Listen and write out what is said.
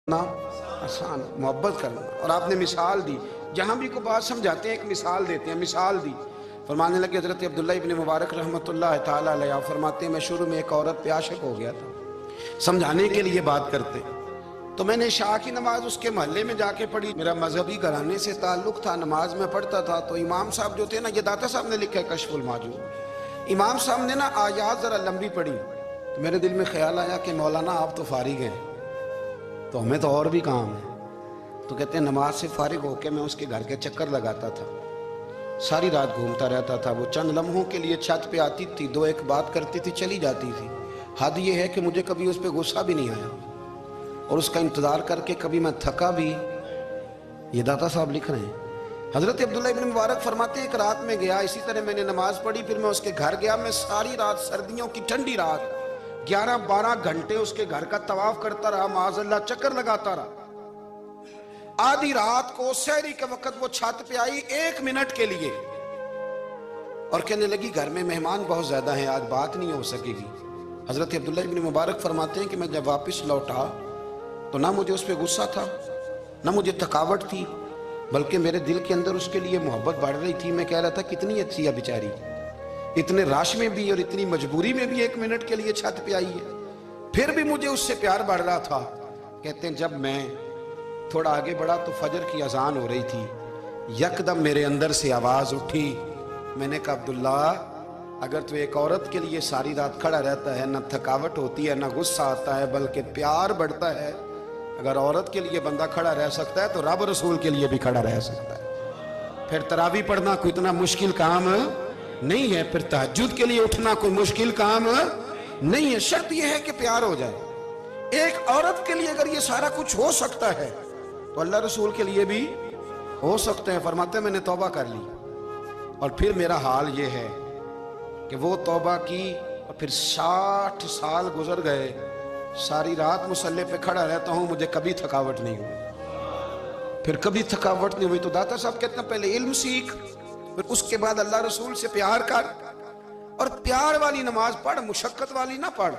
ना आसान, मोहब्बत करना। और आपने मिसाल दी, जहाँ भी को बात समझाते हैं एक मिसाल देते हैं, मिसाल दी। फरमाने लगे हज़रत अब्दुल्ला इब्न मुबारक रहमतुल्लाह ताला अलैह फरमाते हैं, मैं शुरू में एक औरत पे आशिक हो गया था, समझाने के लिए बात करते, तो मैंने शाह की नमाज उसके मोहल्ले में जाके पढ़ी। मेरा मजहबी घराने से ताल्लुक था, नमाज में पढ़ता था। तो इमाम साहब जो थे ना, ये दाता साहब ने लिखा है कशफुल माजूब, इमाम साहब ने ना आयात ज़रा लंबी पढ़ी, तो मेरे दिल में ख्याल आया कि मौलाना आप तो फारिग हैं, तो हमें तो और भी काम है। तो कहते हैं नमाज से फारिग होकर मैं उसके घर के चक्कर लगाता था, सारी रात घूमता रहता था। वो चंद लम्हों के लिए छत पे आती थी, दो एक बात करती थी, चली जाती थी। हद ये है कि मुझे कभी उस पर गुस्सा भी नहीं आया, और उसका इंतज़ार करके कभी मैं थका भी। ये दाता साहब लिख रहे हैं। हज़रत अब्दुल्ला इब्न मुबारक फरमाते हैं, एक रात में गया, इसी तरह मैंने नमाज पढ़ी, फिर मैं उसके घर गया। मैं सारी रात, सर्दियों की ठंडी रात, 11-12 घंटे उसके घर का तवाफ करता रहा, माज़अल्लाह चक्कर लगाता रहा। आधी रात को सहरी के वक्त वो छत पे आई 1 मिनट के लिए, और कहने लगी घर में मेहमान बहुत ज्यादा हैं, आज बात नहीं हो सकेगी। हजरत अब्दुल्ला इब्न मुबारक फरमाते हैं कि मैं जब वापस लौटा तो ना मुझे उस पर गुस्सा था, ना मुझे थकावट थी, बल्कि मेरे दिल के अंदर उसके लिए मोहब्बत बढ़ रही थी। मैं कह रहा था कितनी अच्छी है बेचारी, इतने राश में भी और इतनी मजबूरी में भी 1 मिनट के लिए छत पे आई है, फिर भी मुझे उससे प्यार बढ़ रहा था। कहते हैं जब मैं थोड़ा आगे बढ़ा तो फजर की अजान हो रही थी, यकदम मेरे अंदर से आवाज उठी। मैंने कहा अब्दुल्ला, अगर तू एक औरत के लिए सारी रात खड़ा रहता है, ना थकावट होती है, ना गुस्सा आता है, बल्कि प्यार बढ़ता है, अगर औरत के लिए बंदा खड़ा रह सकता है तो रब रसूल के लिए भी खड़ा रह सकता है। फिर तरावी पढ़ना कोई इतना मुश्किल काम नहीं है, फिर तहज्जुद के लिए उठना कोई मुश्किल काम नहीं है। शर्त यह है कि प्यार हो जाए। एक औरत के लिए अगर ये सारा कुछ हो सकता है तो अल्लाह रसूल के लिए भी हो सकते हैं। फरमाते मैंने तौबा कर ली, और फिर मेरा हाल ये है कि वो तौबा की और फिर 60 साल गुजर गए, सारी रात मुसल्ले पे खड़ा रहता हूं, मुझे कभी थकावट नहीं हुई, फिर कभी थकावट नहीं हुई। तो दाता साहब कहते हैं पहले इल्म सीख, फिर उसके बाद अल्लाह रसूल से प्यार कर, और प्यार वाली नमाज पढ़, मुशक्कत वाली ना पढ़।